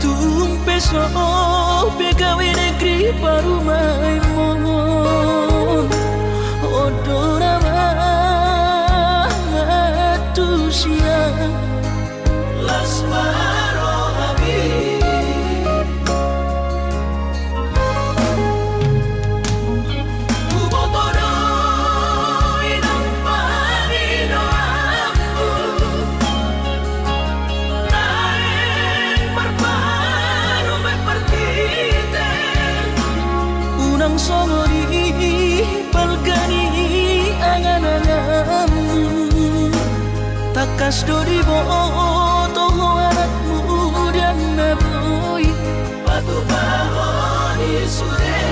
Tumpeso pegawe negeri parumai mon odorama tusia lasmaro habib kubotoro inang panino aku naeng marparo mepartite unang somori palgani angan-anganmu takas dori boto anakmu dan naboy batu bahoni sude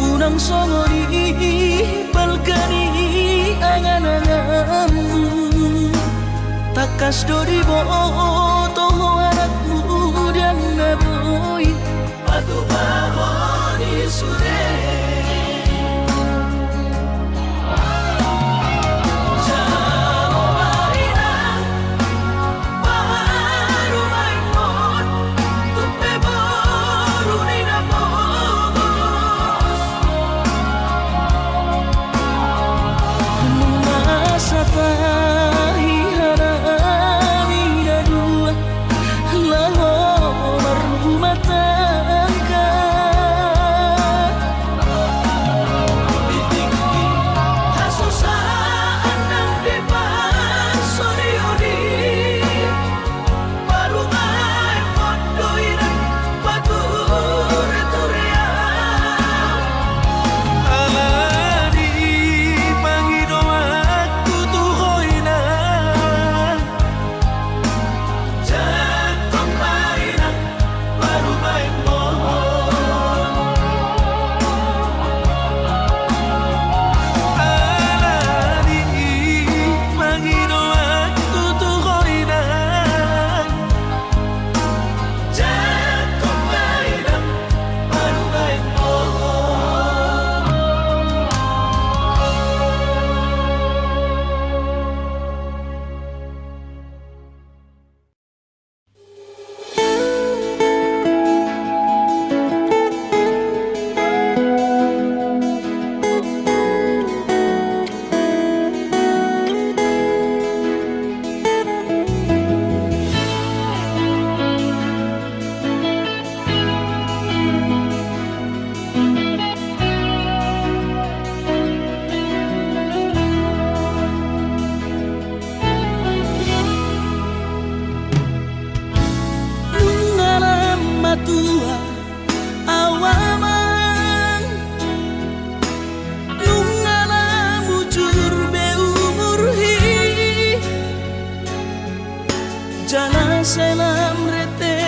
unang somori palgani angan-anganmu takas dori boto anakmu dan naboy batu bahoni sude Sapahi harami dadu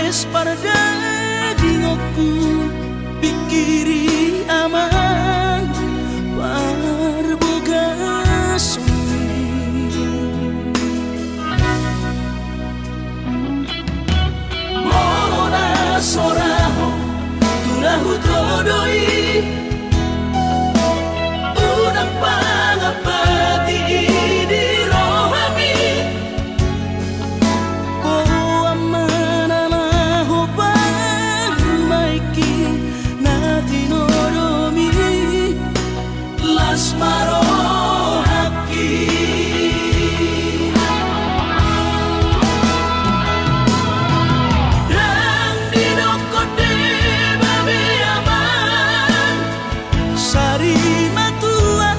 wis parda dingoku pikiri aman parboga sumi mona soraho tunahu todoi unang pangapati di rohami oh amana ho bang maiki nati noromi las maro haki rang dinokote babe aman sari matua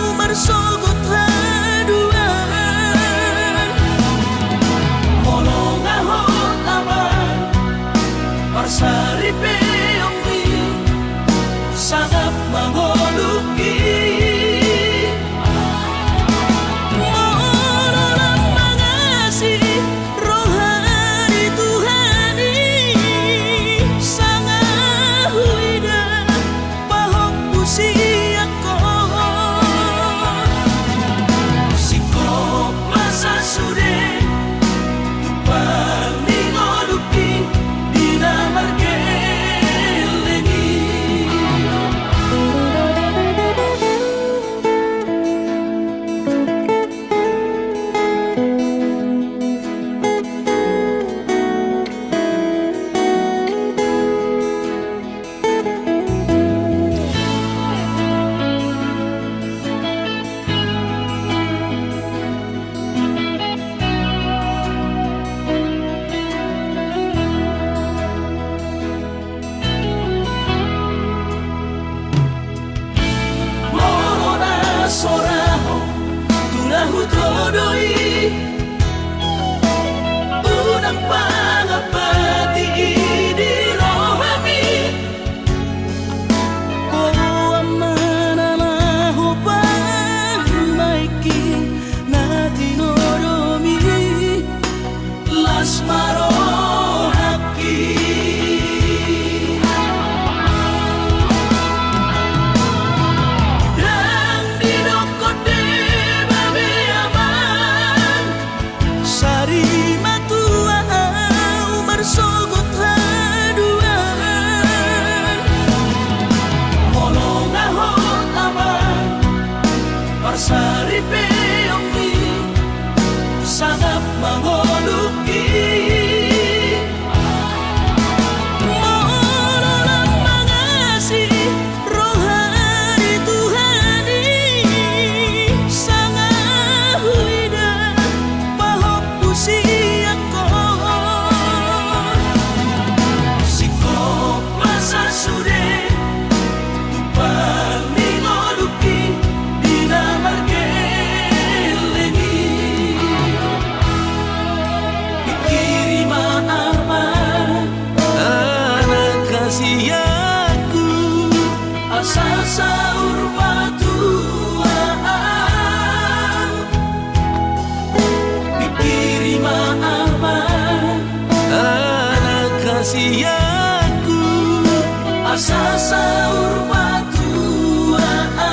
umar sogot haduan molong ahot aman parsari peongmi sangat mangoluki mololang mangasi rohani Tuhani sangat huida pahok usiako sikop masa sude tupang ningoluki dina margeleni Morona soraho tunahu todoi unang pangapati di rohami oh amana ho bang maiki nati noromi las maro haki rang dinokote babe aman sari matua umar sogot haduan molong ahot aman parsari peongmi sangat mangoluki mololang mangasi rohani Tuhani sangat huida pahok usiako sikop masa sude tupang ningoluki dina margeleni pikiri maaman anak kasihku asal saur patuaan pikiri maaman anak kasihku asal saur patuaan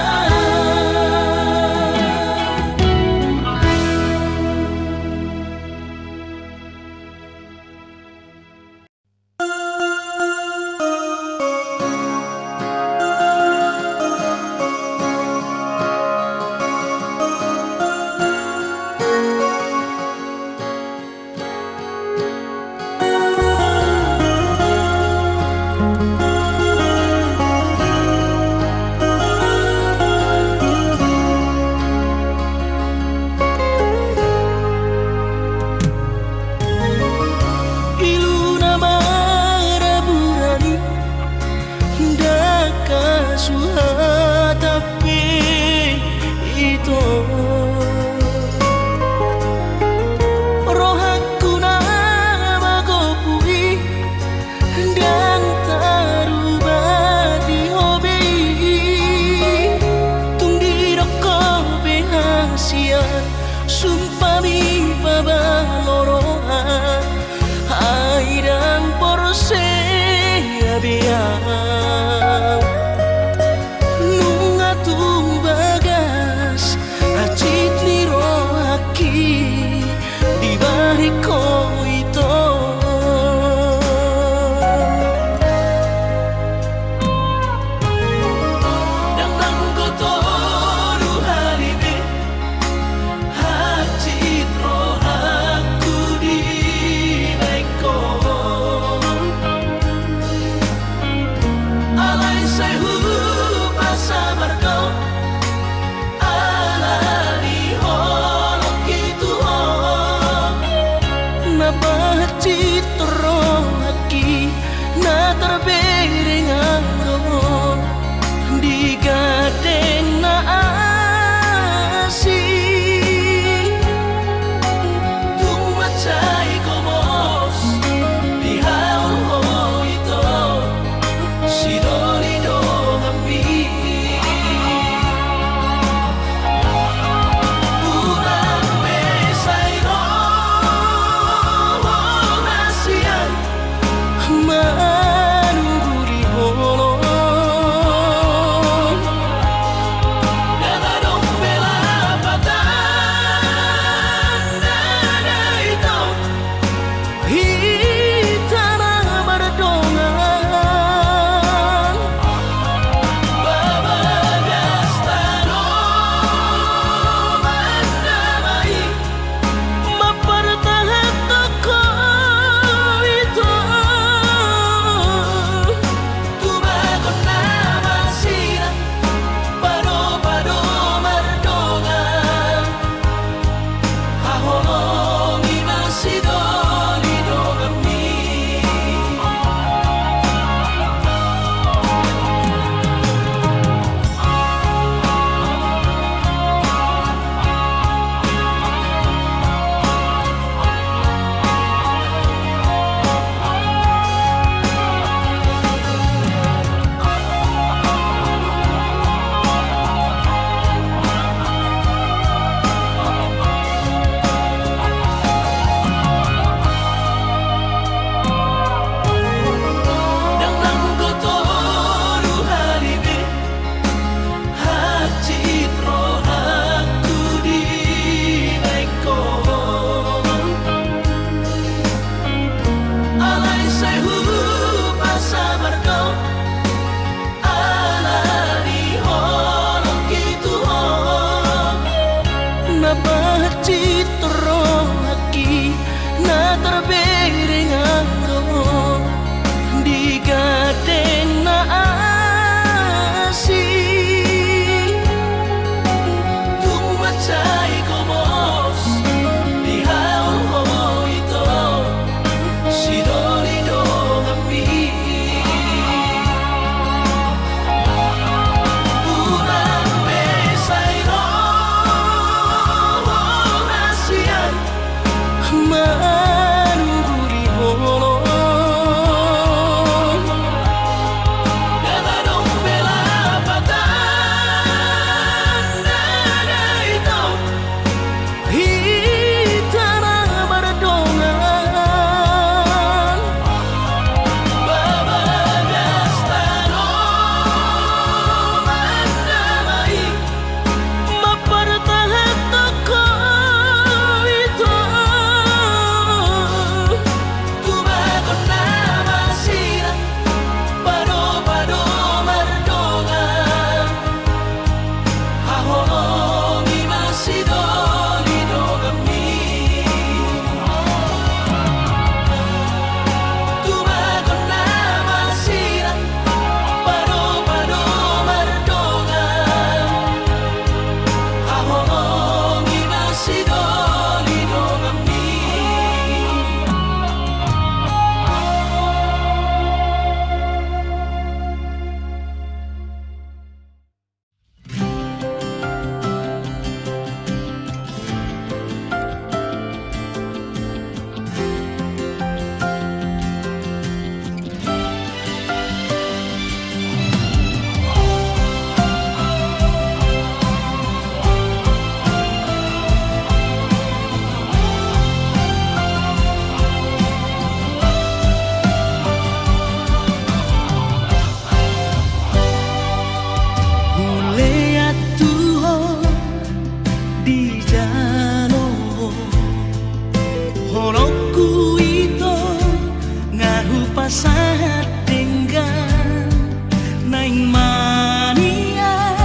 Nunga tu bagas Acit liro aki Di bariko ito Nang nanggoto ruhalime Acit ro aku di baiko sahat dengan naing mania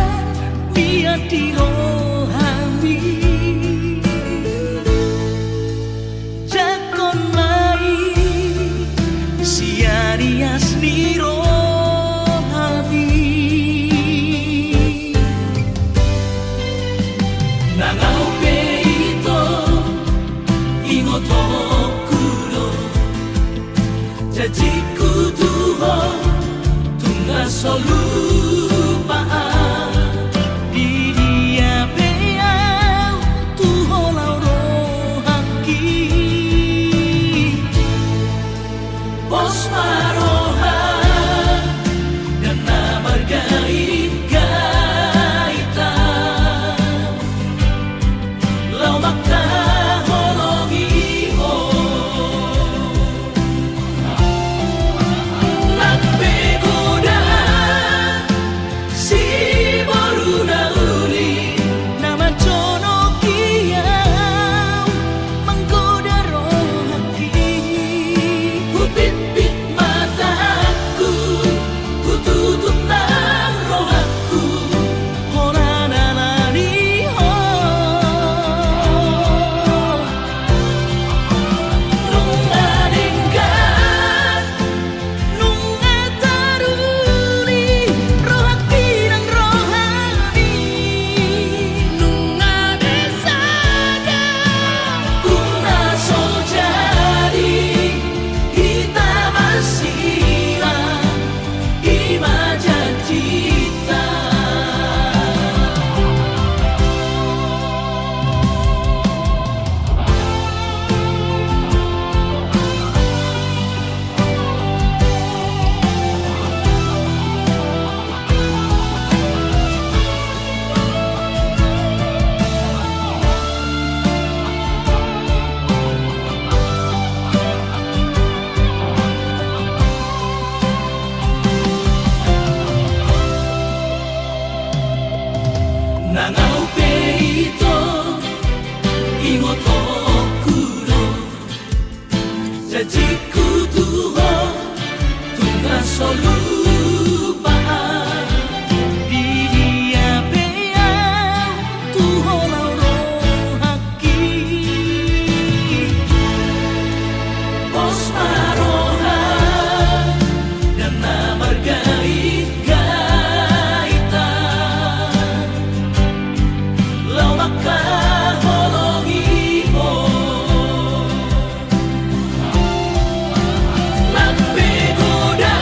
biar dirohami jakon lai siarias nirohami nangau peito ingoto kuro jajiku tuho tunga solupaan di dia beau tuho lauro haki pos maroha dan namar gait gaitan lau makta holongi ho nagpegoda si boruna uli nama jono kiau menggoda rohaki kupit-pit mataku ku tutup nang rohaku hora nalani ho nung adenggan nung ataruli rohaki dan rohani nung adesada kuna so jadi kita masirang imajan cita nangau peito ingoto kuro jajiku tuho tunga solupaan di dia beau tuho lauro haki pos maroha dan namar gait gaitan lau maka holongi ho nagpegoda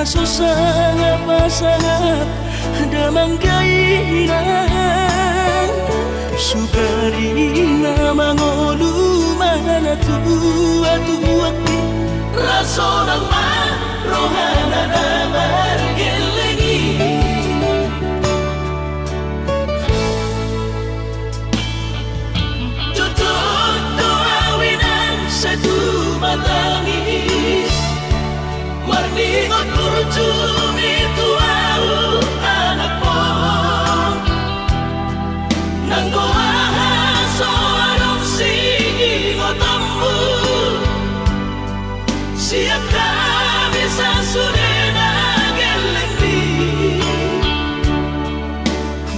Aso sangat pasangat damang kainan Sugarina mangolu mana tua-tuakti Raso ng rohana na margelengi Tutup doawinan sa tumatangis Warningot kurutumi tuau anak mo Nanggoahan so anong singingotammu Siap kami sa surena gelengdi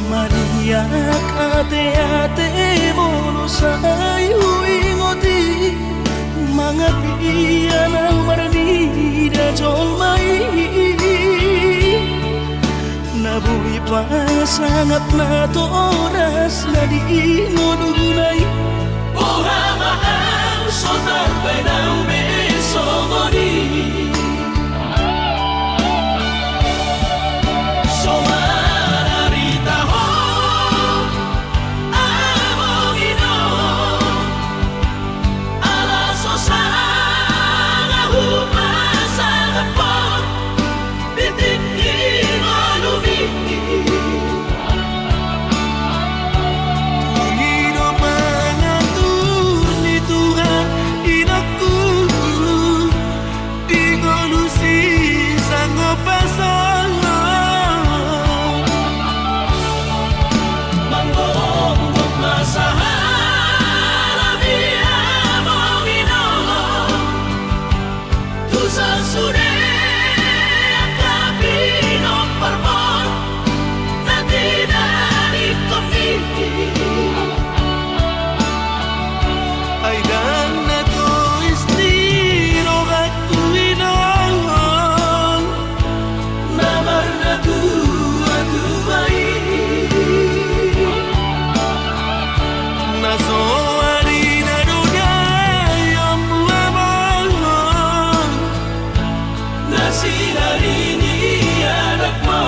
Mariak ate-ate mono sayu ingoti Mga piyan ang maranida jolmai Nabuhi pa sangat na to oras na di inodunay Buhama ang sotar pa ng besomoni Somararita ho among ino Alaso sana hupasa na po Bitikin o lumiti Tungino mga tuni Tuhan inaku Di ngolusi sang pasangan Manggong masahan Abi among ino Tusan sude Akabino parmon Na dinari komiti Ay dan na to istiro at tuwinan Namar na tuwa-tuway Nasoari na dunay ang buwamon Nasinari ni anak mo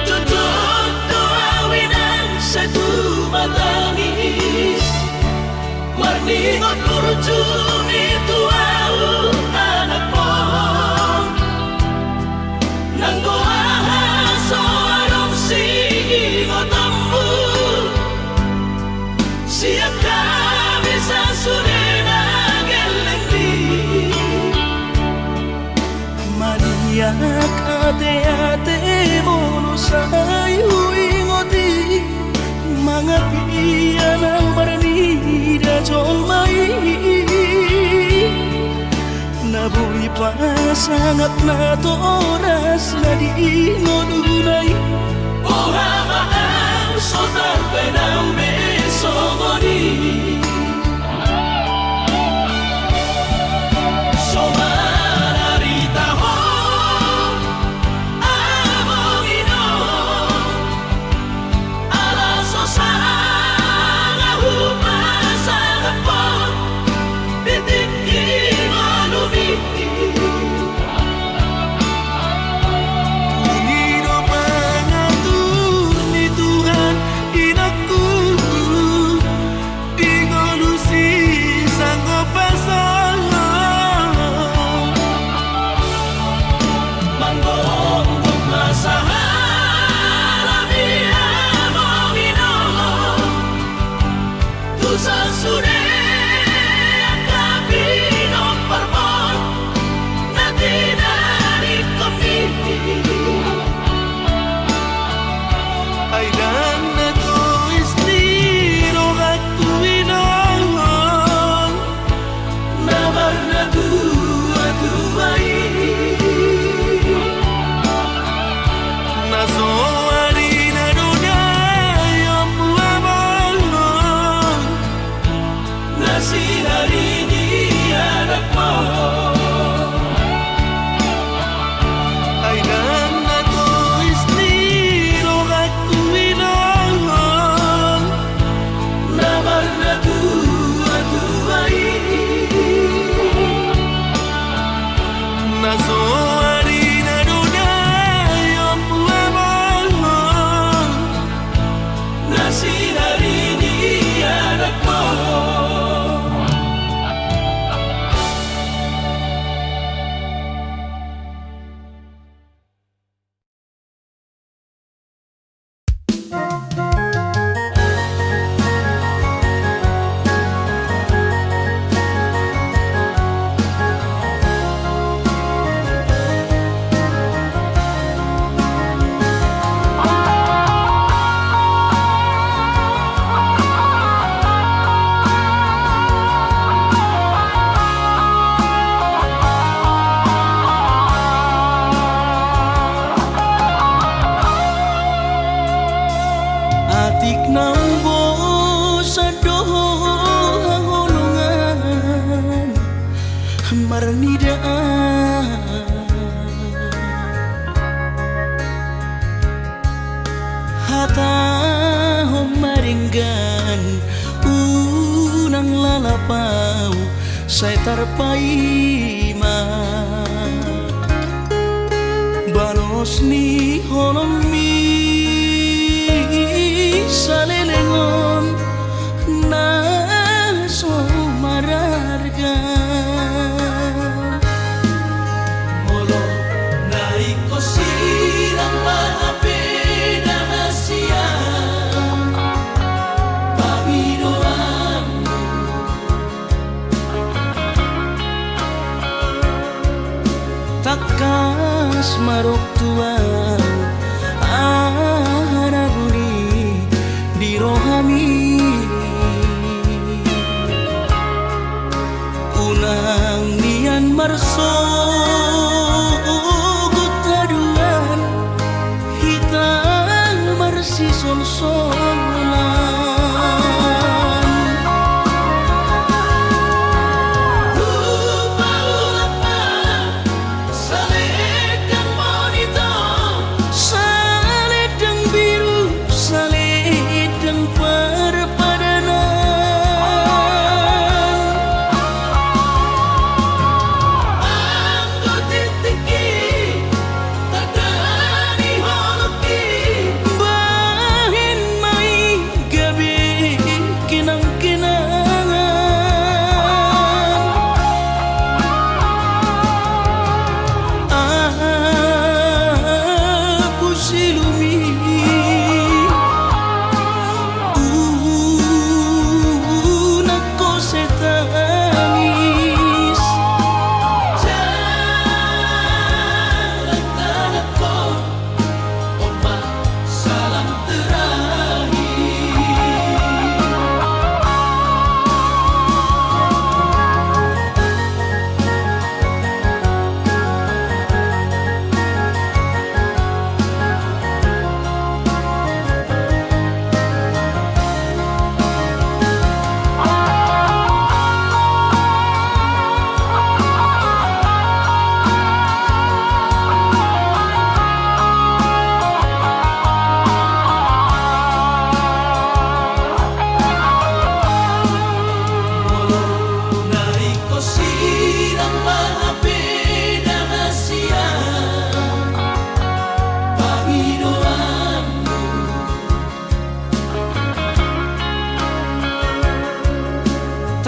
Tutup doawinan sa tumatangis Warningot kurutumi tuau anak mo Nanggoahan so anong singingotammu Siap kami sa surena gelengdi Mariak ate-ate mono sayu ingoti Mga piyan ang maranida jolmai Nabuhi pa sangat na to oras na di inodunay Buhama ang sotar pa ng besomoni Somararita ho among ino Alaso sana hupasa na po Bitikin o lumiti Tungino mga tuni Tuhan inaku parnidaan hata homaringgan unang lalapau say tarpaima balos ni holomi salelengon na so mararga molo nai ko sirang mahape na hasia pabiroanmu takas marok tuang araguni di rohami unang nian marso gutaduan hitam marsi sol-solan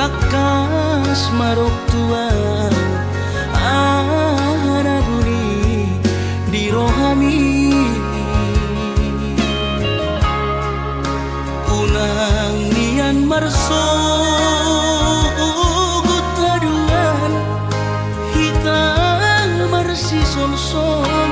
takas marok tuang araguni di rohami unang nian marso gutaduan hitam marsi sol-solan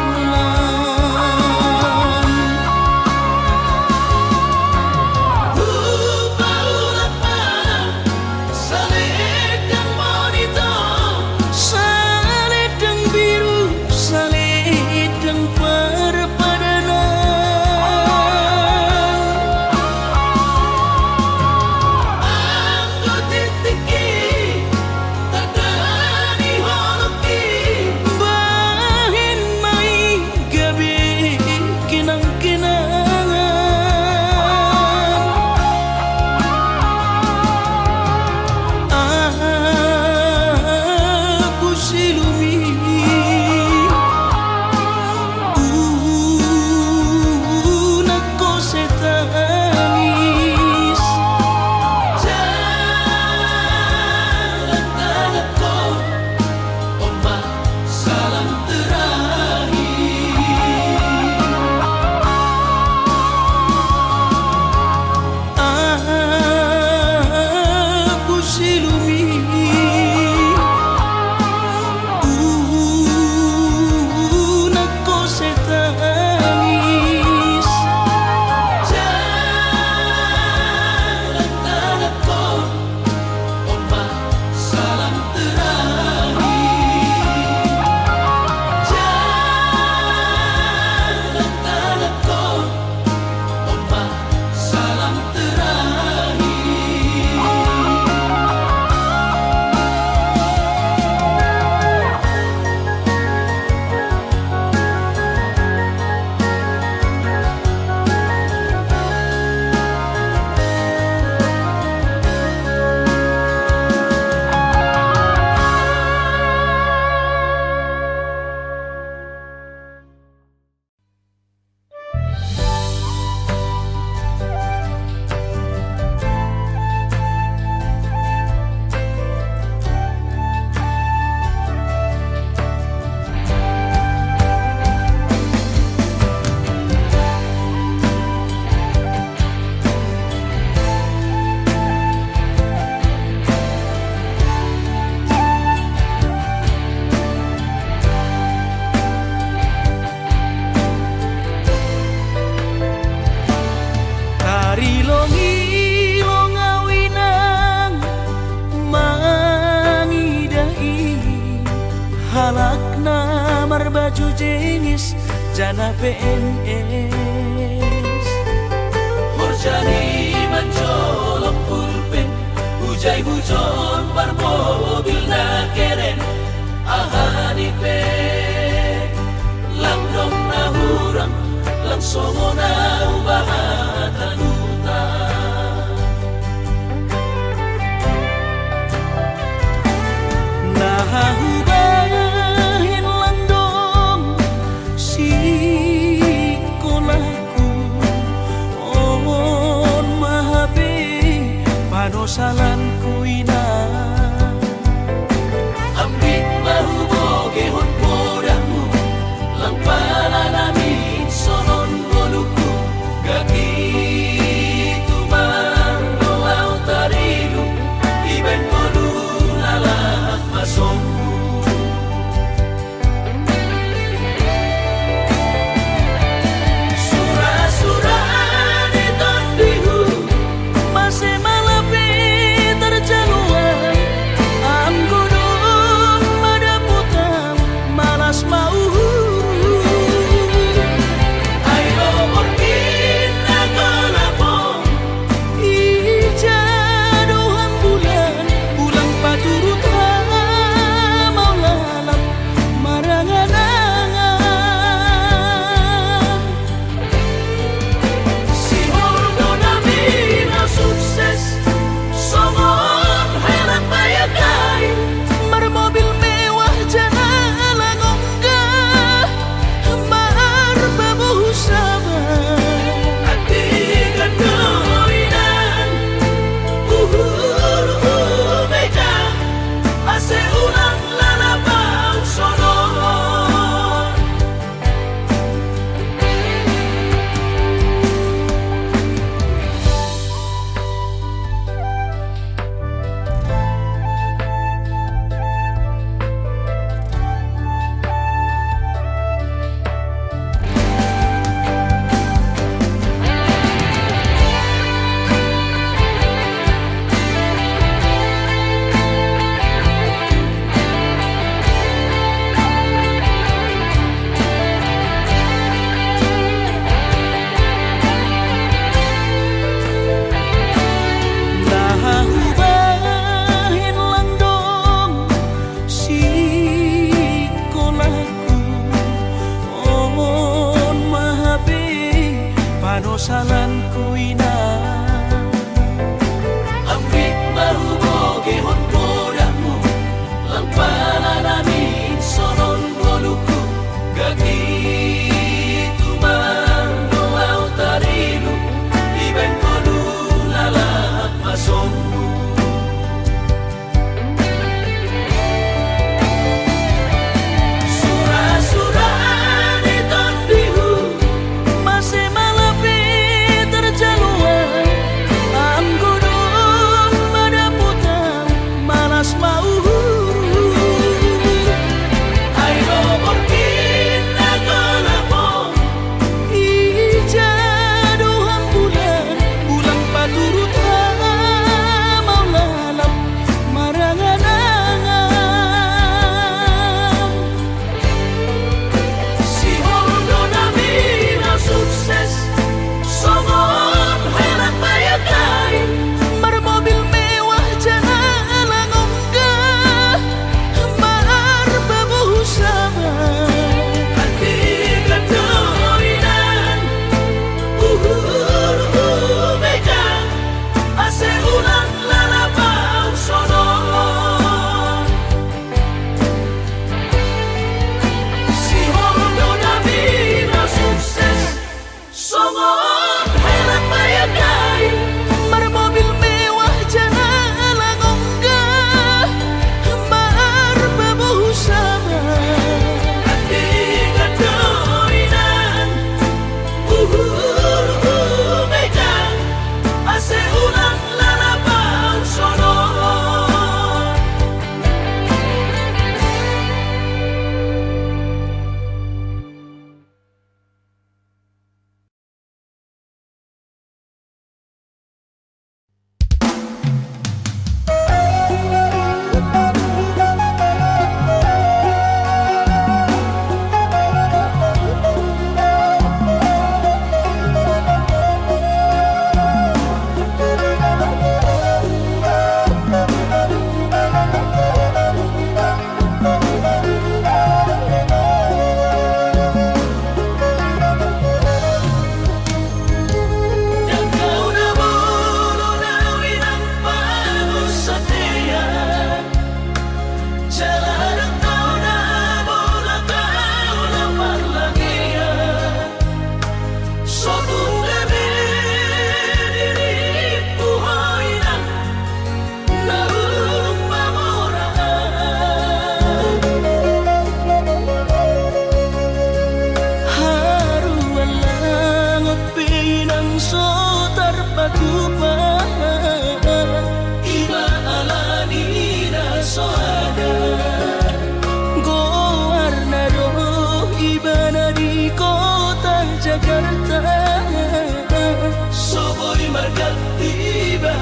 sarjana PNS. Horjani mencolok pulpen, hujai hujon bar mobil na keren. Ahani pe lang dong na hurang, lang songo na ubahatan utang. Nahubahin lang dong si kolahku. On mahabi panosalan ko ina. Ambit mahuboge hon podamu, lang pala namin sonon boluku. Gaki tumang doaw tarilu, iben bolu lalak masongku. Masih malapi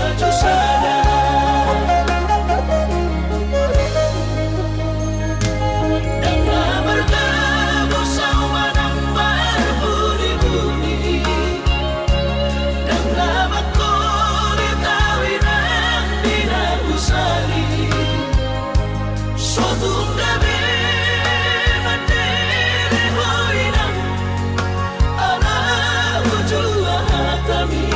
maju sana Dengan bertemu sama nang berbudi-budi Dengan makulit awinan dinang usali Suatu gabi mandiri hoinang Ana ujua hatami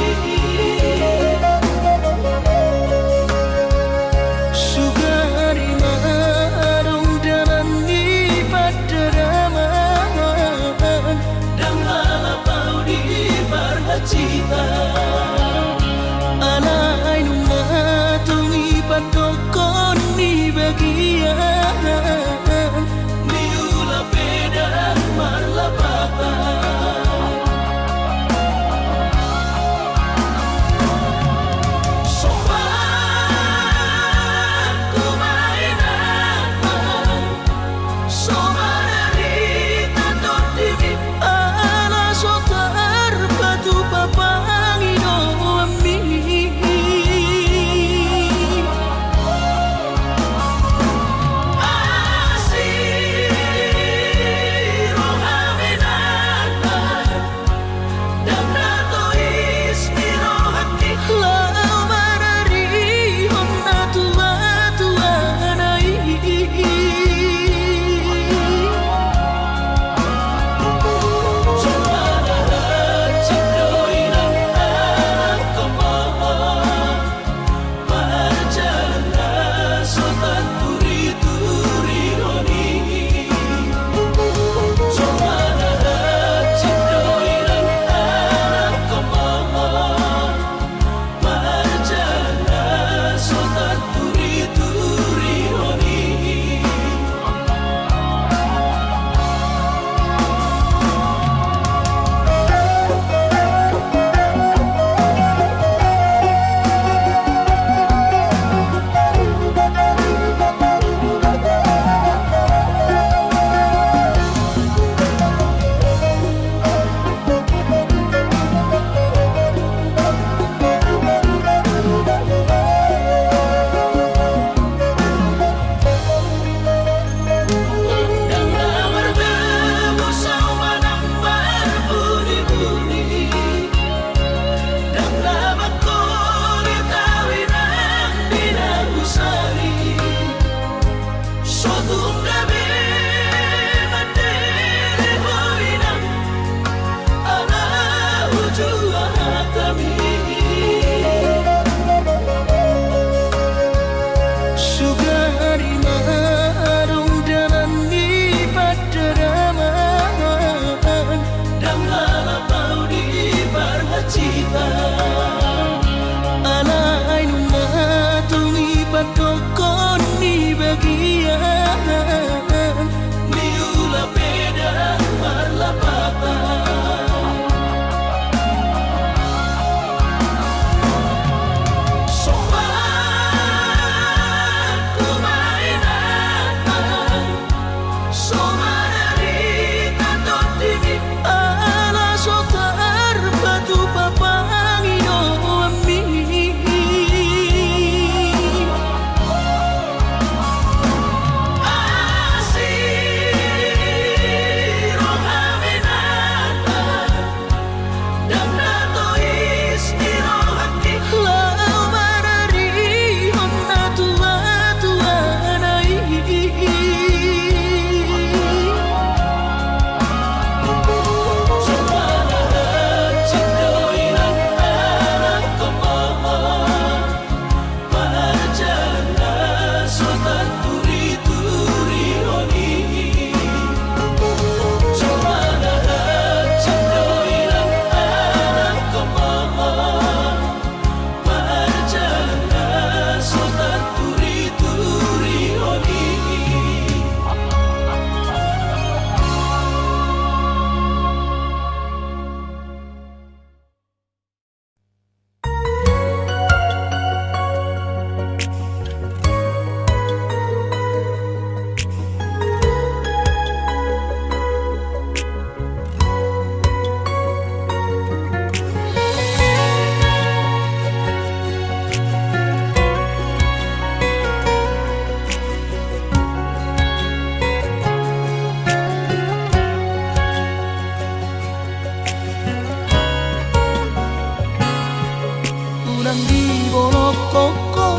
di bolok koko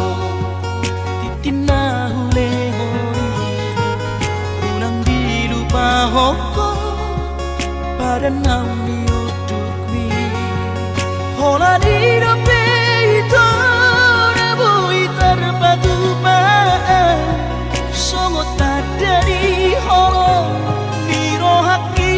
titina hule hoi ulang di lupa hoko pada nam di uduk mi hola di dope itu nabui terpatu maan songot tak dari holo di rohaki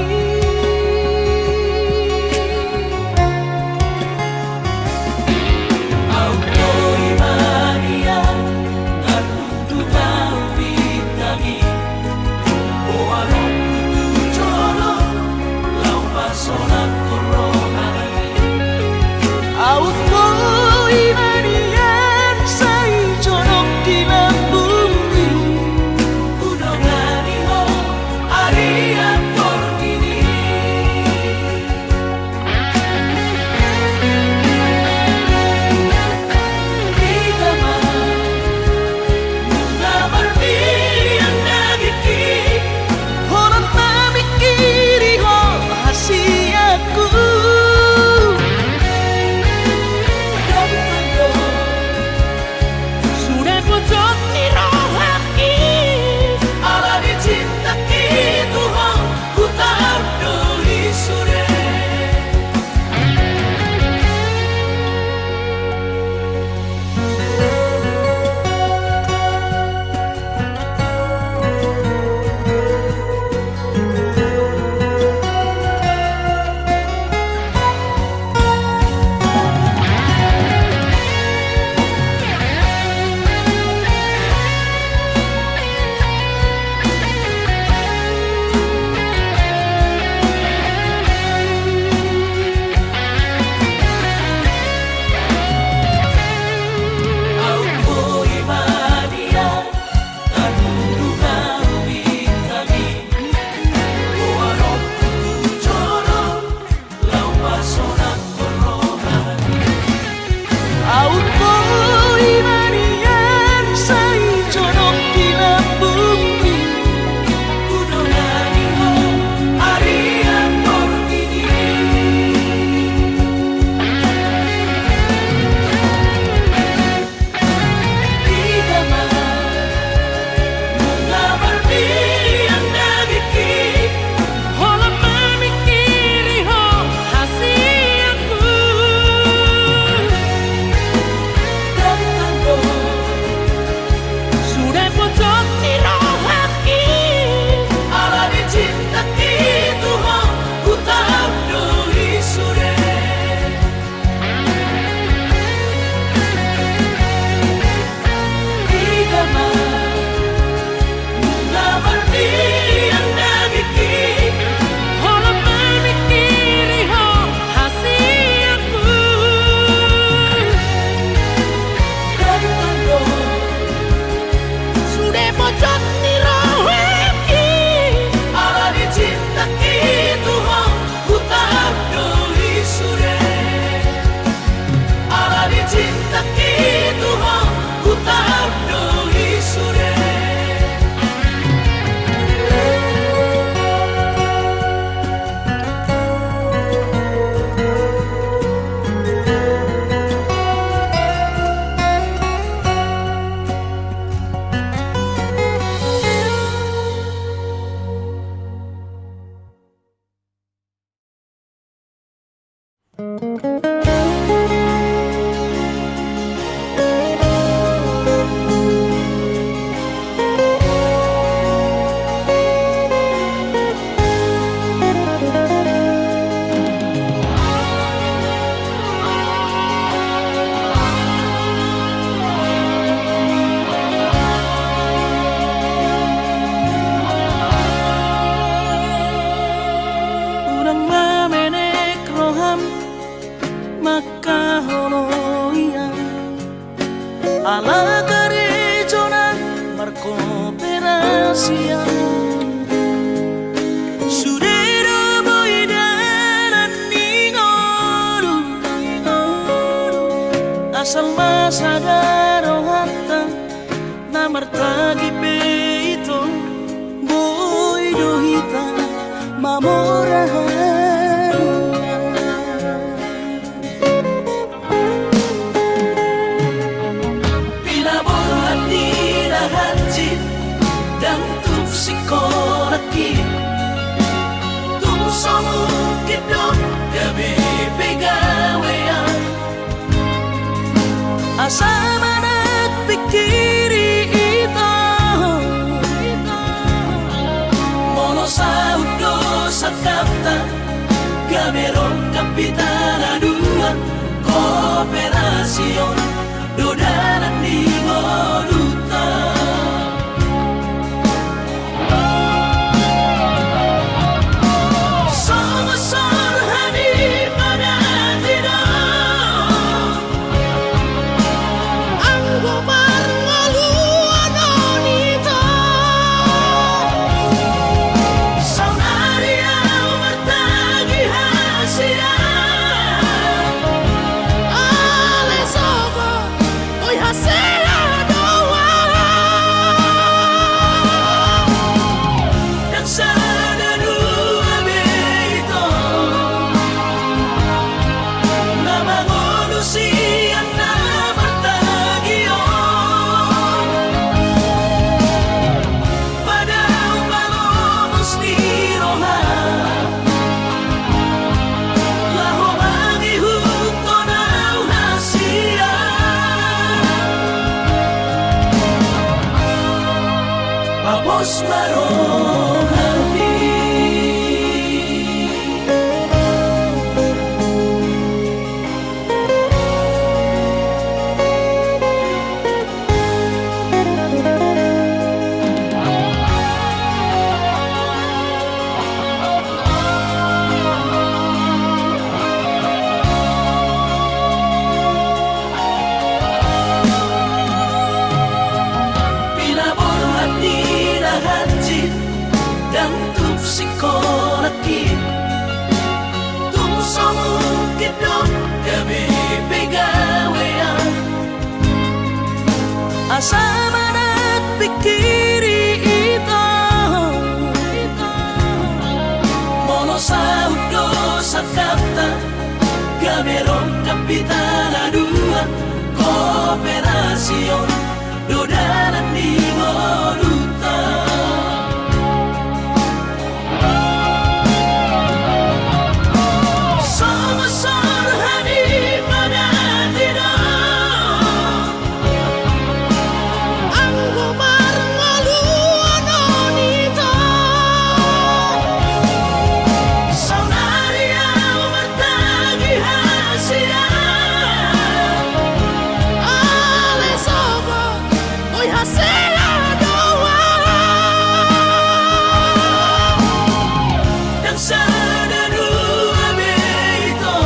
Ala garejona markooperasia Sudero boidaran ningolu Asal masadaro hatta namartagi peito Boidohita mamorahan asa manat pikiri ito Mono sa udo sa kapta Gamerong kapitana dua Kooperasyon Dodanan di Moduta Sama-sama hani pada tidak ang gobyerno nito Saunaria martagi hasia alesogo oy hasela doa Dan sana dua beito Na mangonusian na martagion Padang malomos ni Roha Laho mangihut ko na hasia Papos marohani Pinaborhat ni Rahanjit Dan tupsikolaki Tumsomukit dong Kami pegawean asa manat pikiri ito Mono sa udo sa kapta Gamerong kapitana dua Kooperasyon Dodanan di Moduta Sama-sama hani pada tidak ang gobyerno nito Saunaria martagi hasia alesogo oy hasela doa Dan sana dua beito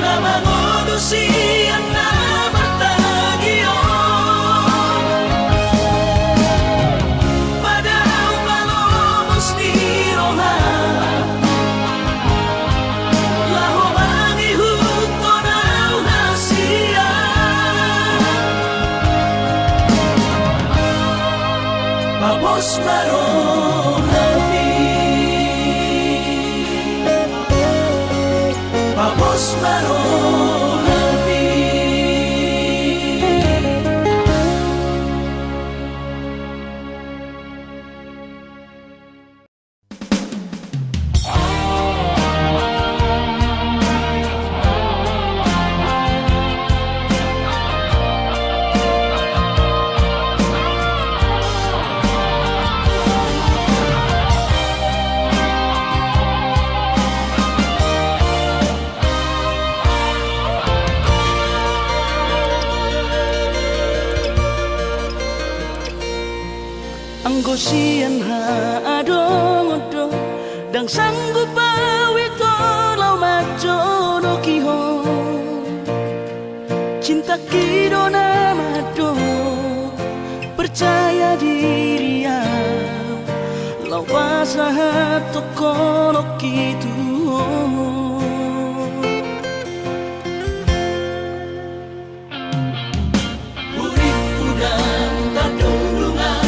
Na mangonusian na martagion Padang malomos ni Roha Laho mangihut ko na hasia Papos marohani Papos marohani ang gosian haadong odo dang sanggup awito lau majo no kihon cinta kido na mado percaya diri ya lau pasahat toko no kitu Urip udang tadungdungan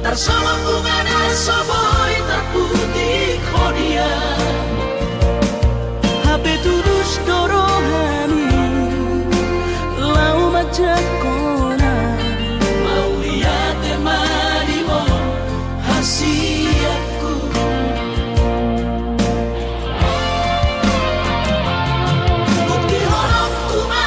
Tarsama bunga dan soboy terputih kodia Habe tulus dorohani lau majak kona Mau lihat temanimu hasiatku Bukti horok kuma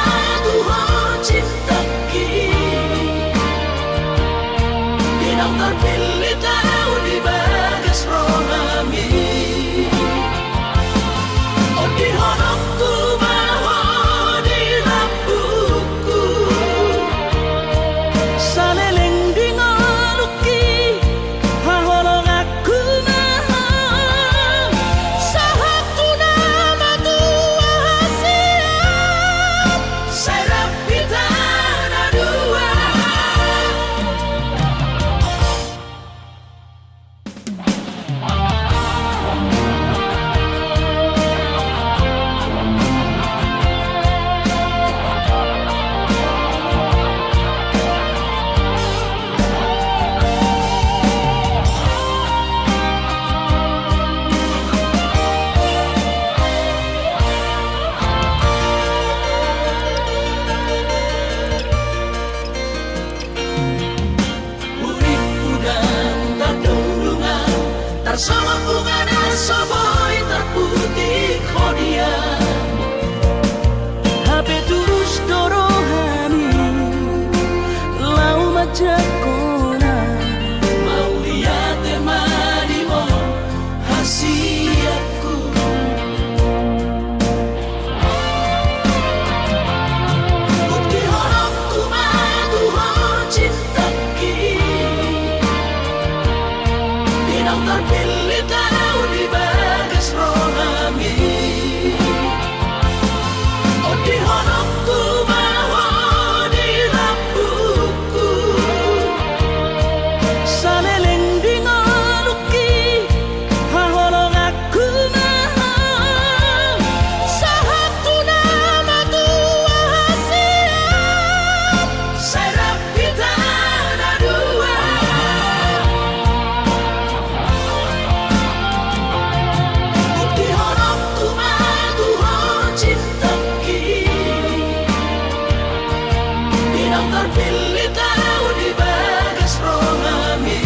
yang terpilih tahu di bagas rohani.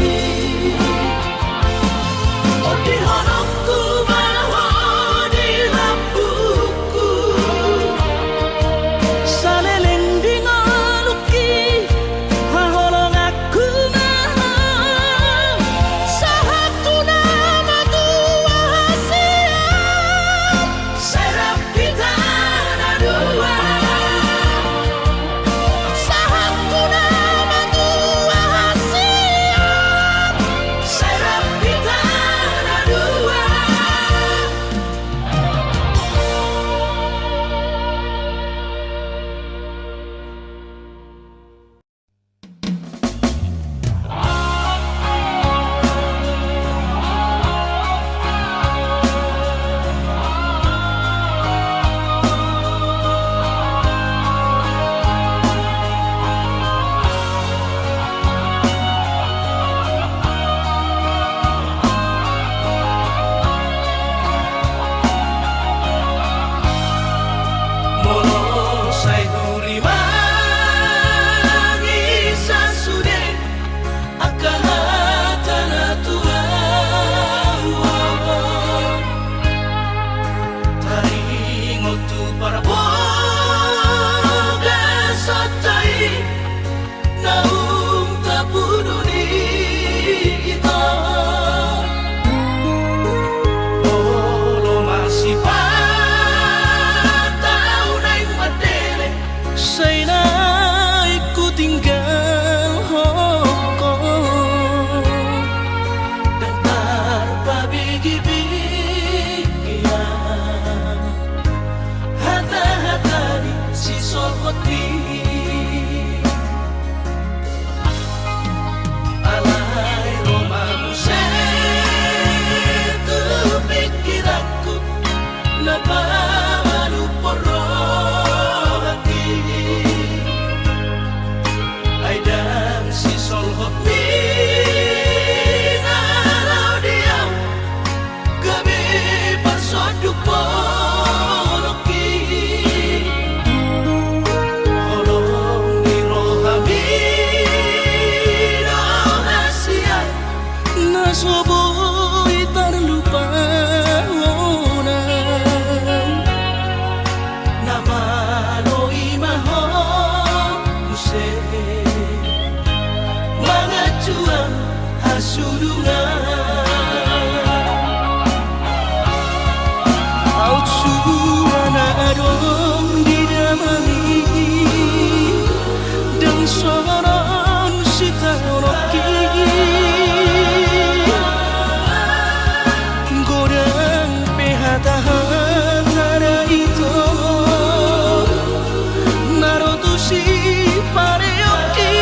Oh di honokku bawa di lampuku, saleleng di ngoluki haholong aku nah sahatu nama tua siap serap kita dua. sahatu nama tua siap Serap kita dua. Molo sai duri mangisa sude akan tanah tua. Taringo tu para boga satai naung tapuduni kita. Molo masih say na ku tinggal hoko dan tanpa bigi-bigian hata-hata di si soloti alai romamu setu pikir aku napa malu poro hati aidang si solhot nalau diam gabe pasoduk poloki holong di rohami rahasia nasoboy terlupa nama loi maho muse mangacuan hasudungan out suana adong di damani dan soron sita roki godang pehata-hata itu narotusi pareoki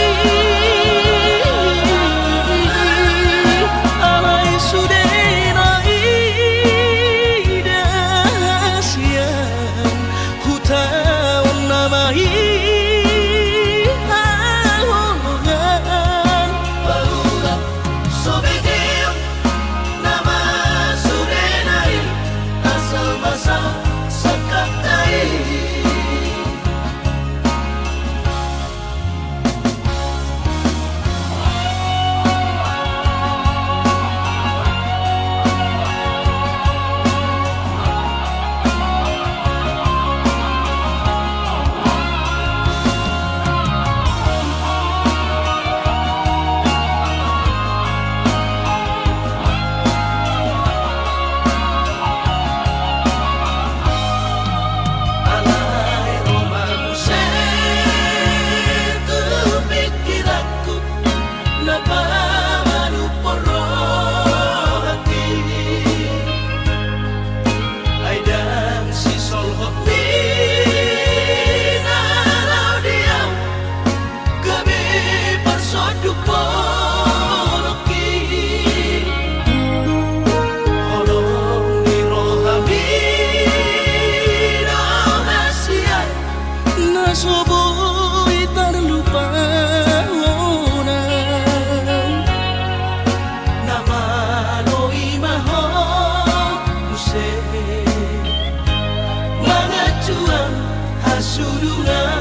alai sudena idasian hutaun namai haholongan Barulah sobegem nama sudenai asal basal sakatai. Alai romamu setu pikir aku napa malu poro hati aidang si solhot nalau diam gabe pasoduk poloki holong di rohami rahasia nasoboy terlupa nama loi maho muse mangacuan hasudungan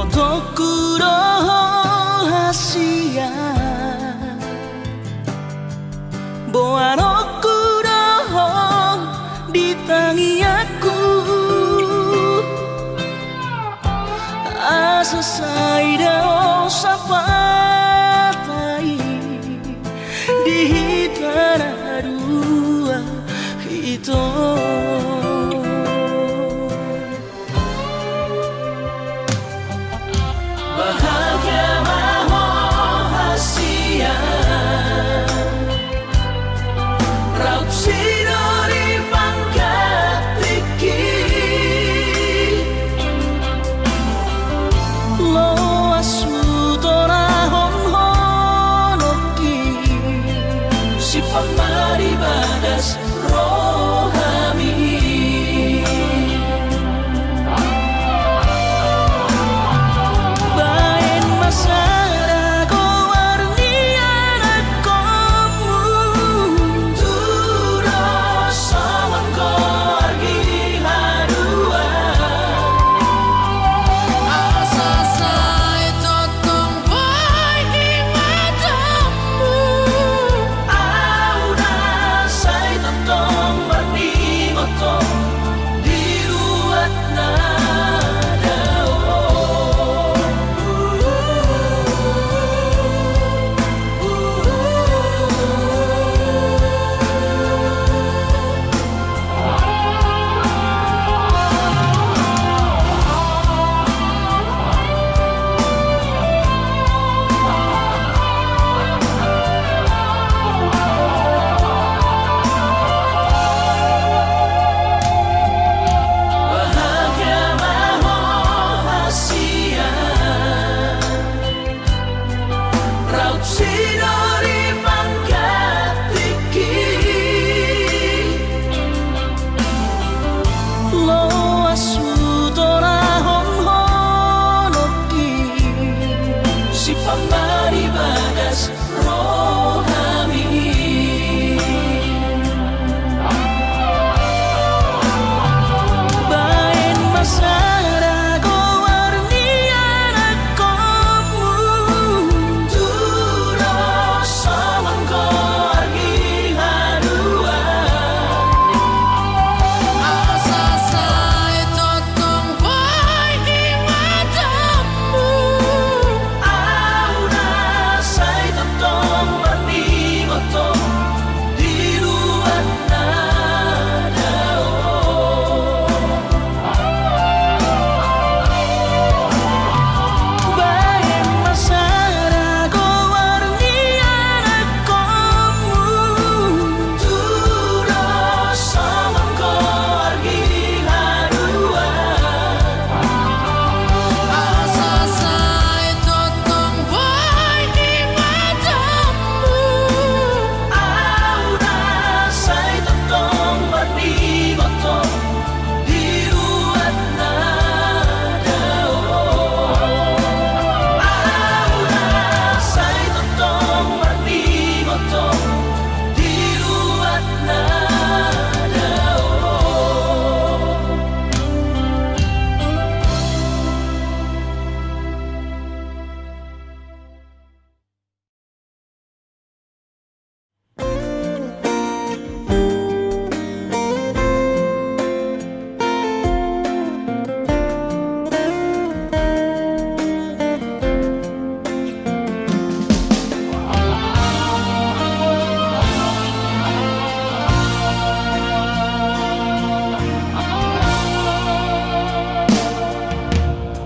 Fotoku rahasia Boanoku dohong di tangiaku Asa saida sapatai di tanah dua itu Bahagia rahasia Raup sidori pangkat tiki Lo asu tora hon honoki Si pamari bagas rohami Baen masara ko warnian akomu Turo sawan ko argi harua Asa saya totong boy di matamu Auna say totong marni motong diruat na Bahagia rahasia Raut sidori pangkat tiki Lo asu tora hon honoki Si pamari bagas rohami Baen masara ko warnian akomu Turo sawan ko argi harua Asa saya totong boy di matamu Auna say totong marni motong diruat na Baen masara ko warnian akomu Turo sawan ko argi harua Asa saya totong boy di matamu Auna say totong marni motong diruat na Auna say totong marni motong diruat na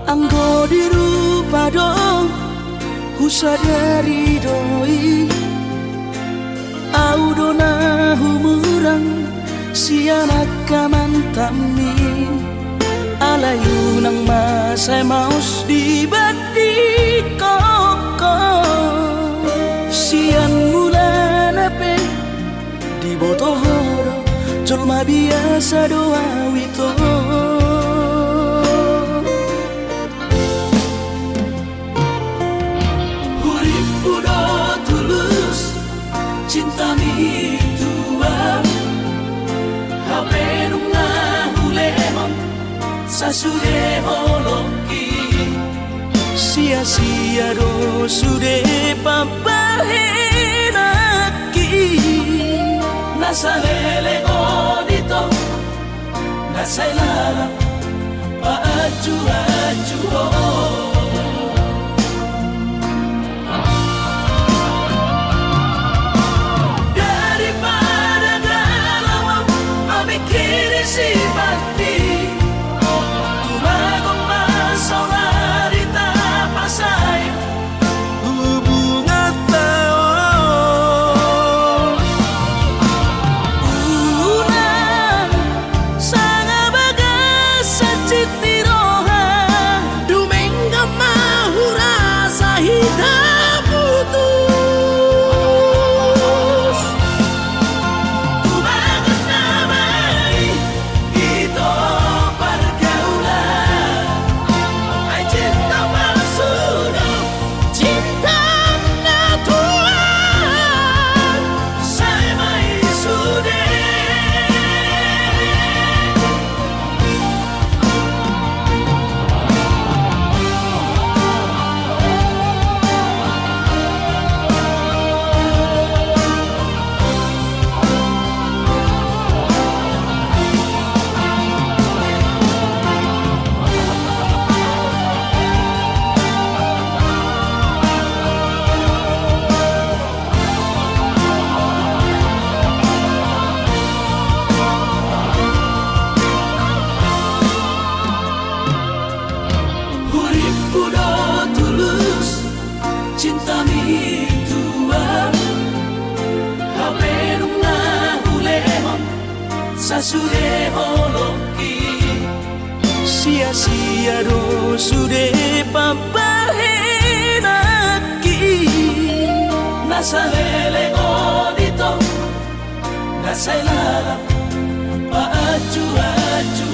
Anggo dirupa dong Husadari doi Audona humurang Sianak kamantami Alayu nang masay maus di bati koko Sian mula nape Di botohoro Jolma biasa doa wito Urip udah tulus cinta mi tua Habe nunga hulemon sasude holoki sia-sia do sude papahenaki Nasa lele ko dito, nasa ilalim, paadju-adju daripada galau memikiri si pati tumagong masaw na di tapasay hubungan taon unang sanga bagas sa cittiroha Domingo mahura sa hidup putus tumagat na may ito pergaulan ay cinta palsu Cinta na Tuhan saya may sude Hurip kudo tulus cinta mi tuan hapenung na hulehon sa sude holoki sia-sia do sude papahenaki nasa lele ko dito nasa ilalim paadju-adju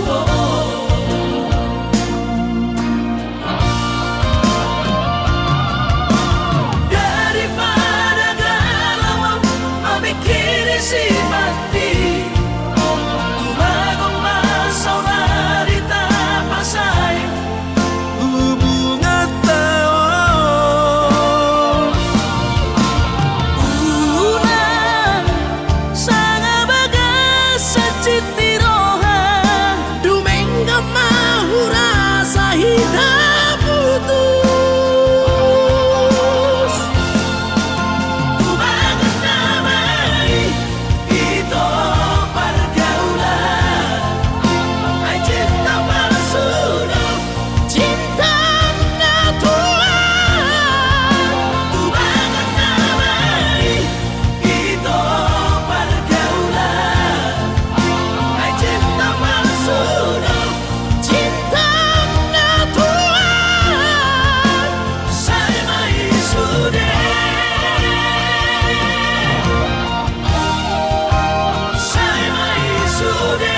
daripada galau memikiri si mati tumagong masaw na di tapasay hubungan taon unang sanga bagas sa cittiroha Domingo mahura sa hidup putus tumagat na may ito pergaulan ay cinta palsu Cinta na Tuhan tumagat na may ito pergaulan ay cinta palsu Cinta na Tuhan saya may sude saya may sude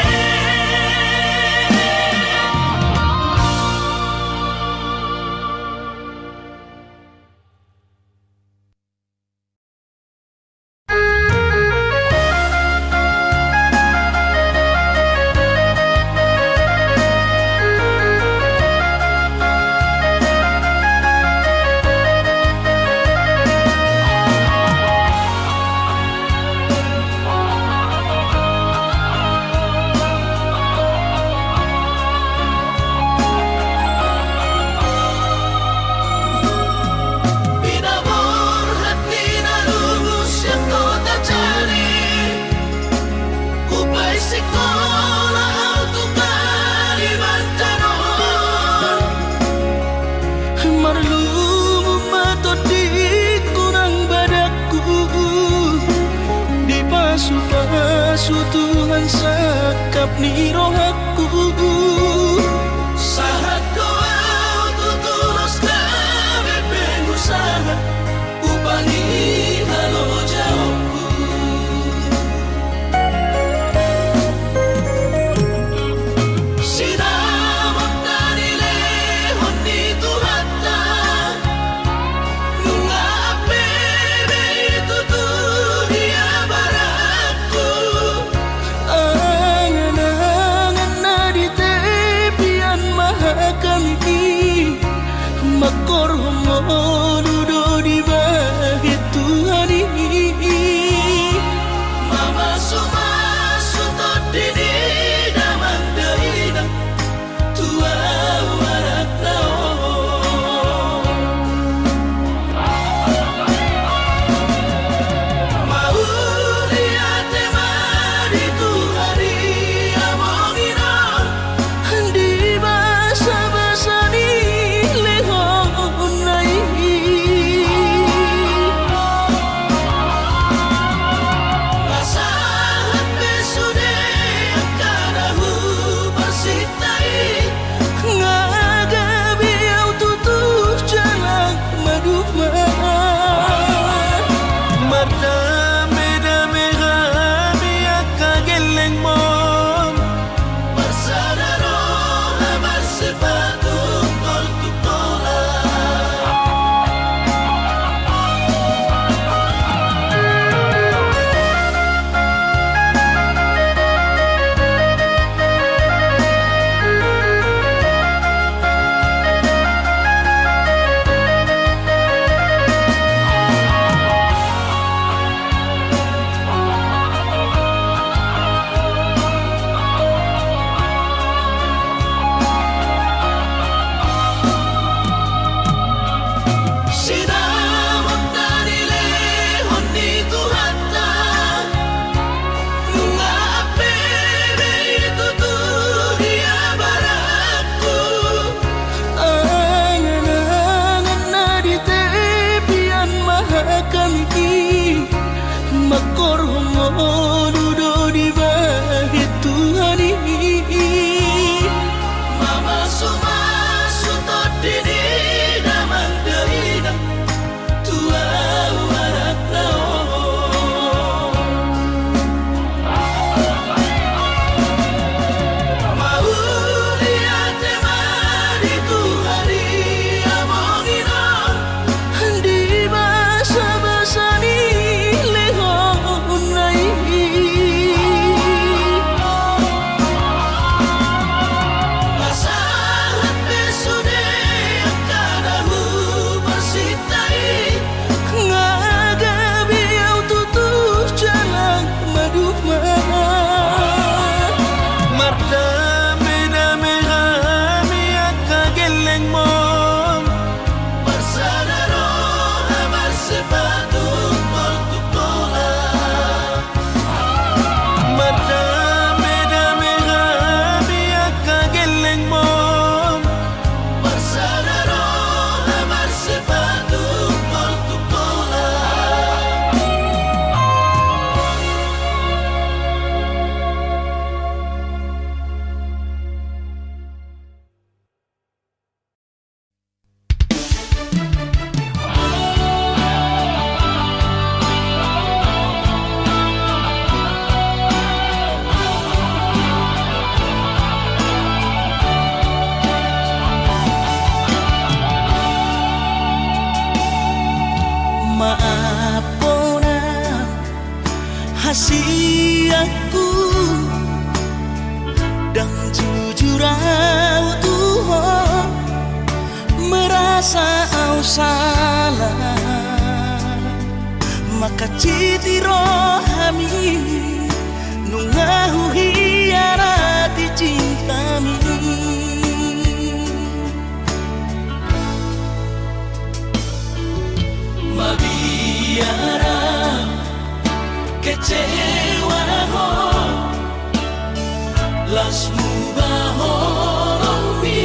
Binabur hati na lubos yang kau tak cari Upay sekolah auto Kalimantan marlumu mato di kurang badaku di pasu-pasu Tuhan sakap ni rohaku Sahat kau auto tulus kami pengusaha Upani halo jawabku Sinamot na nilehon dito hata Nunga apebe ito dunia barakku angan-angan siaku dan jujur au Tuhan merasa au salah maka citi rohami nungahu hiarati cintami mabiara kecewa ho lasmu bahoromi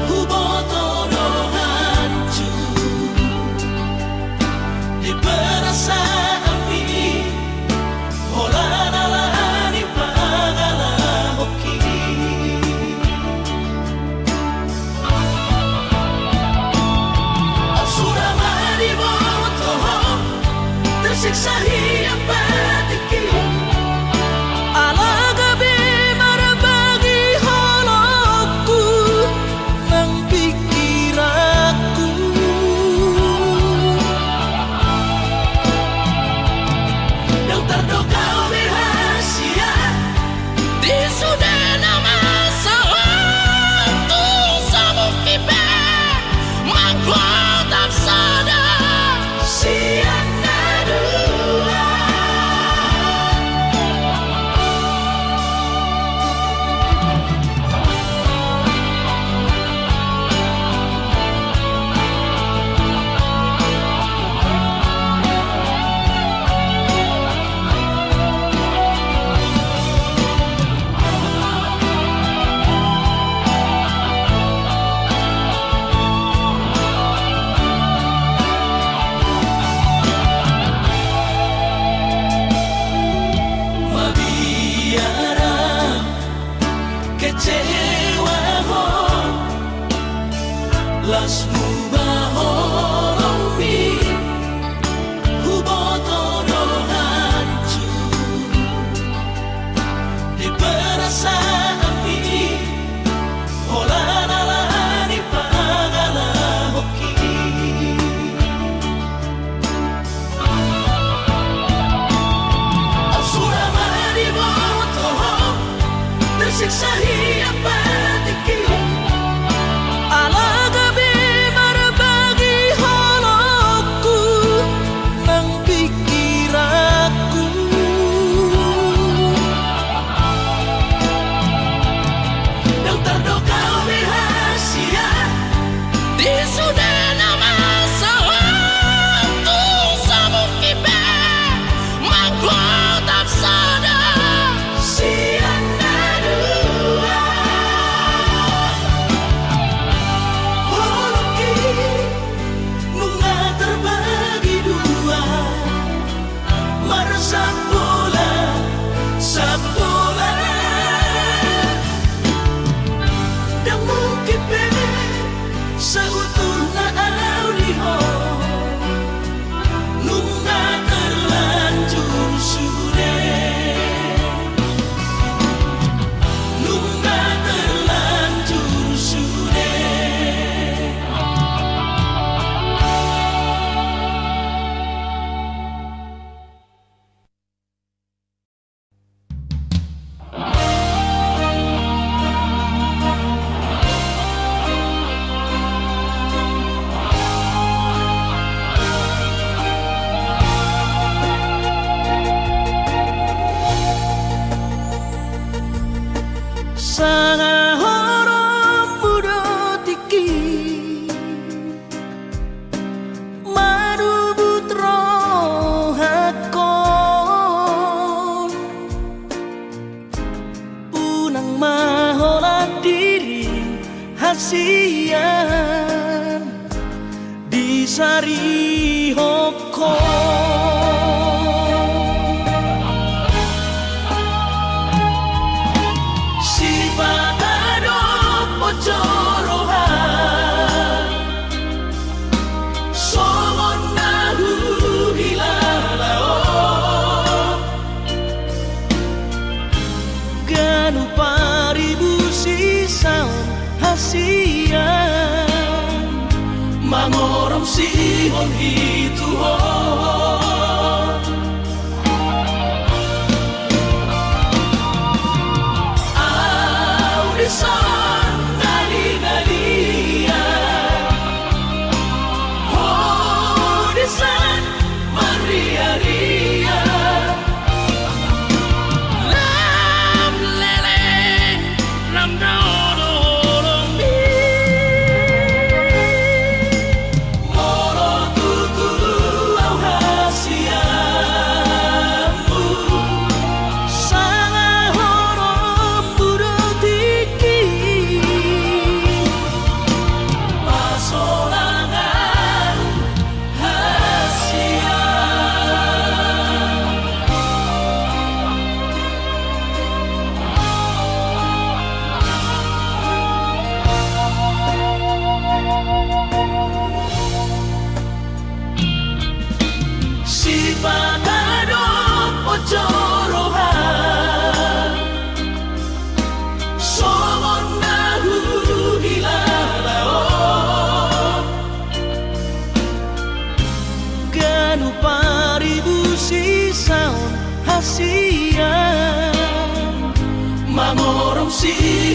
hubotoro hancur di perasaan ini holanala di pangala hoki asurama di botoho tersiksa hiang batiki alaga bemar bagi holoku nang pikiranku yang terdoka rahasia di sudah nama sewaktu sabuk kipe mangkuat sadar siana dua mabiara kecewa ho lasmu bahoromi hubotoro hancur di perasaan ini holanala di pangala hoki asurama di botoho tersiksa hiang batiki alaga bemar bagi holoku nang pikiranku yang terdoka rahasia di sudah nama sewaktu sabuk kipe mangkuat sadar siana dua holoki bunga terbagi dua meresap bola sabola dan mungkin seutuhnya audio nunga terlanjur sudah nunga terlanjur sudah Sanga horom budo tiki madu butro hakon unang mahola diri hasian di sari hokon Jorohan somon nahu hilalao ganu paribu sisau hasian mangorom sihon hituhon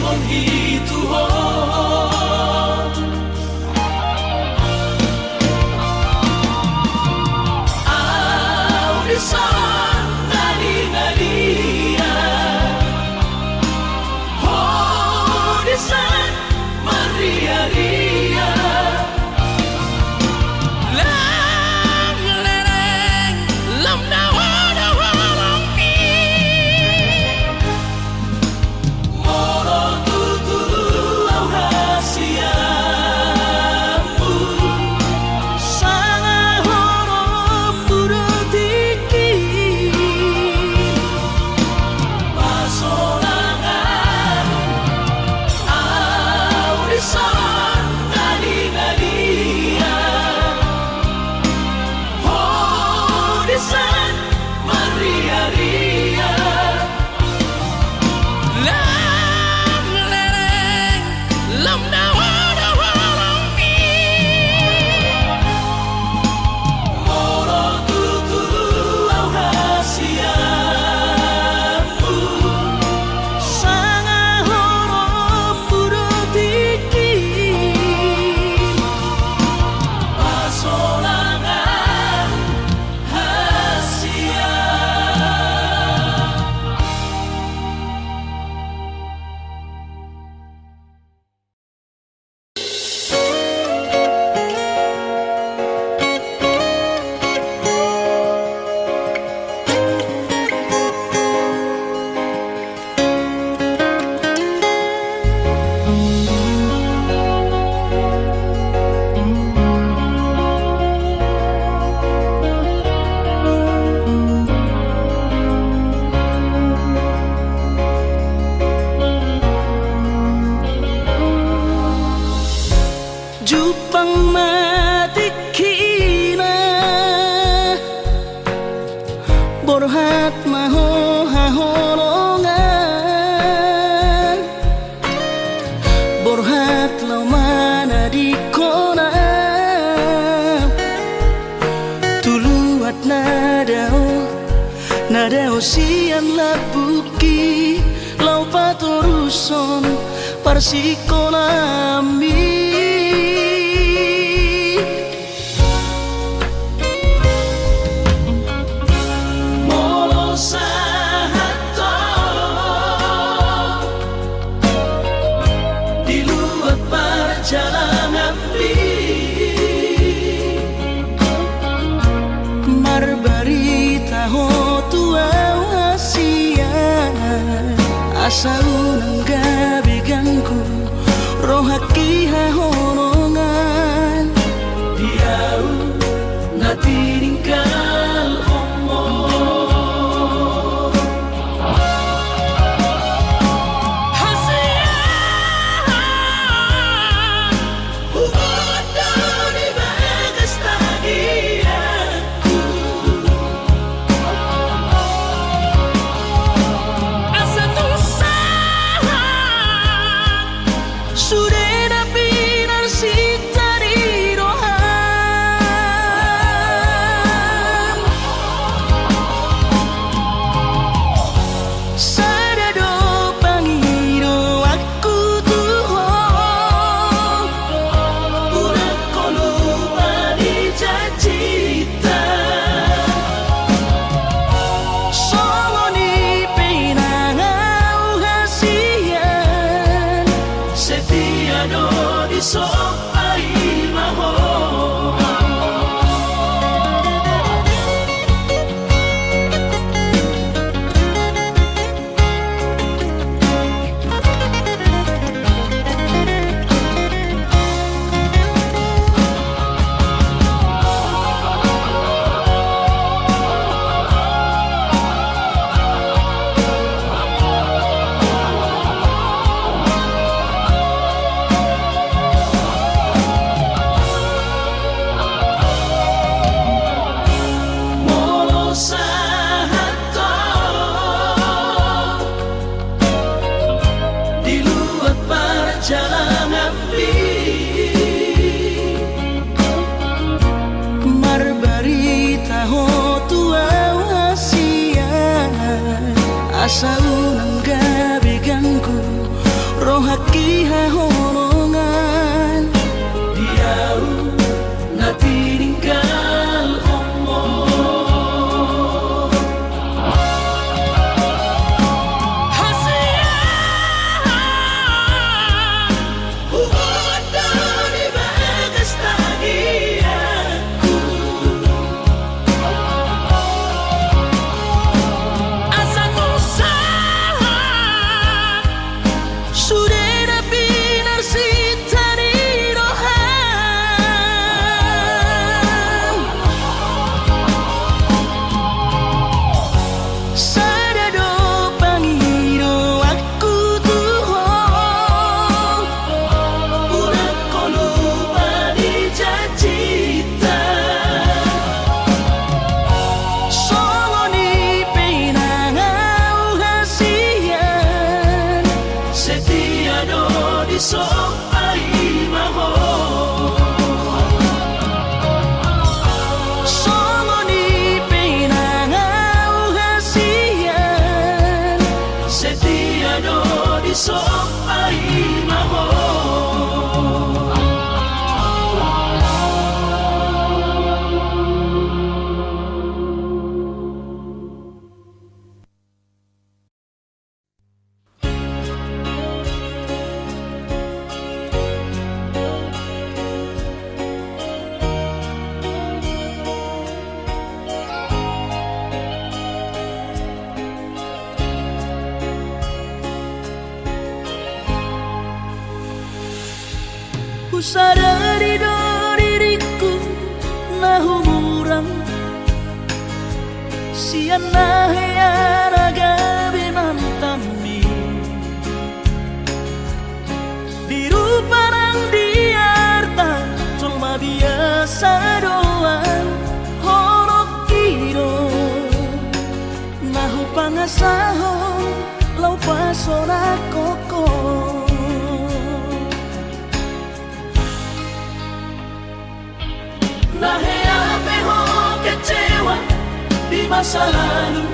mon hitu ho Audisan ngadi-ngadia Audisan maria-ria Lam lereng lam dawa mi Moro tutulu au hasiamu Sanga horom burutiki Pasolangan Audisan ngadi-ngadia Audisan maria-ria Lam lereng lam dawa mi Moro tutulu au hasiamu Sanga horom burutiki Pasolangan hasia Jupang matikina Borhat maho hahonongan Borhat lau mana di kona Tuluat nadao sian labuki Lau patoruson parsikonami Molo sahato di luar perjalanan Marbarita ho tua hasia Asa unang gabi ganggu Rohaki hahonongan Diau natiningkal omong Hasia Ugoda di bagas tagianku asa tusahan Sudah napinar si tari rohan Sadado pangiro aku tuhong Udah kau lupa dijajita Songoni pinangau hasian Setia do disopai maho asa unang gabi ganggu haki hahonongan diau na tinggal omong Bukan dari bagas tagihanku asa nusa Sudah binar si tani rohan Sadado pangiro aku tuhong Udah kau lupa dijajita Soloni penangau hasian Setia do disopai maho Soloni penangau hasian Setia do disopai maho Sadari do diriku na humurang sian na heyara gabi mantami biru parang diarta cuma biasa doang horok kiro nahu pangasahon lau pasora koko Nahea peho kecewa di masa lalu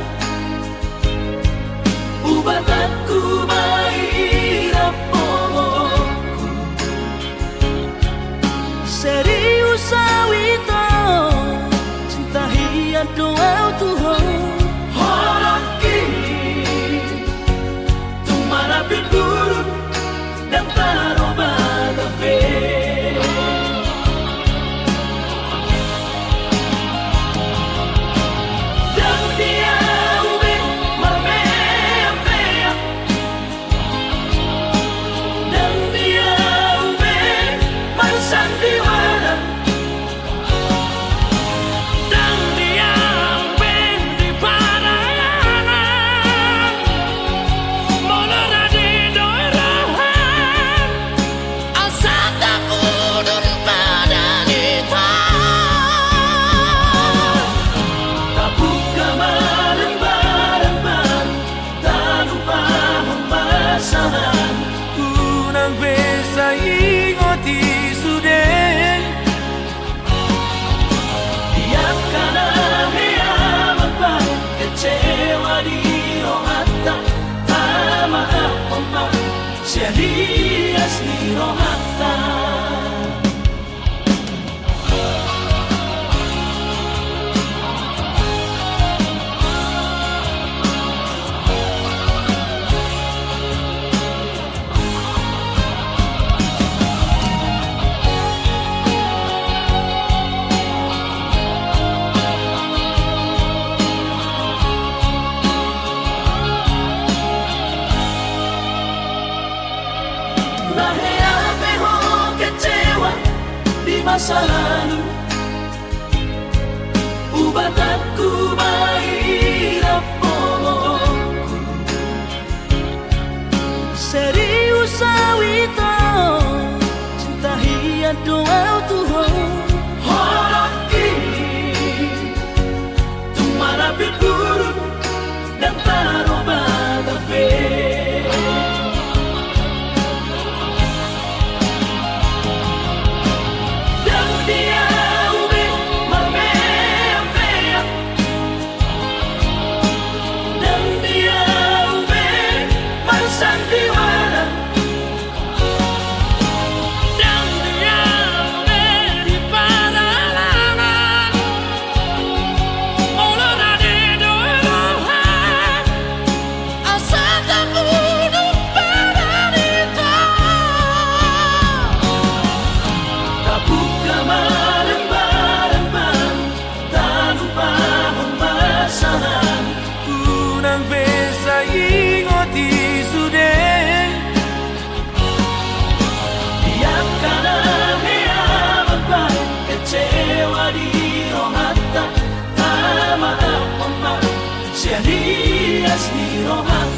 Ubatanku mahirap pomokku Serius awito cinta hiat doa Tuhan Horoki Tumara pinturun dan taroba kafe Dan dia ube marmea-mea Dan dia ube marsandiwara dan diam di parayanan molora di doirahan asa takudun pada kita Tabuka bareng-bareng Tak lupa pembasahan Unang besa ingoti sudah Biarkan ahia beban Kecewa di rohata Tak maaf omak Serius di rohata Nahea peho kecewa di masa lalu Ubatanku mahirap pomokku Serius awito cinta hiat doa Tuhan Horoki Tumara pinturun dan taroba kafe Dan dia ube marmea-mea Dan dia ube marsandiwara Berlembar-lembar tanpa pemasangan. Unang besa ingot isude. Tiap kala heaman kecewa di rohata, tak ada pemah, sia-sia di rohata.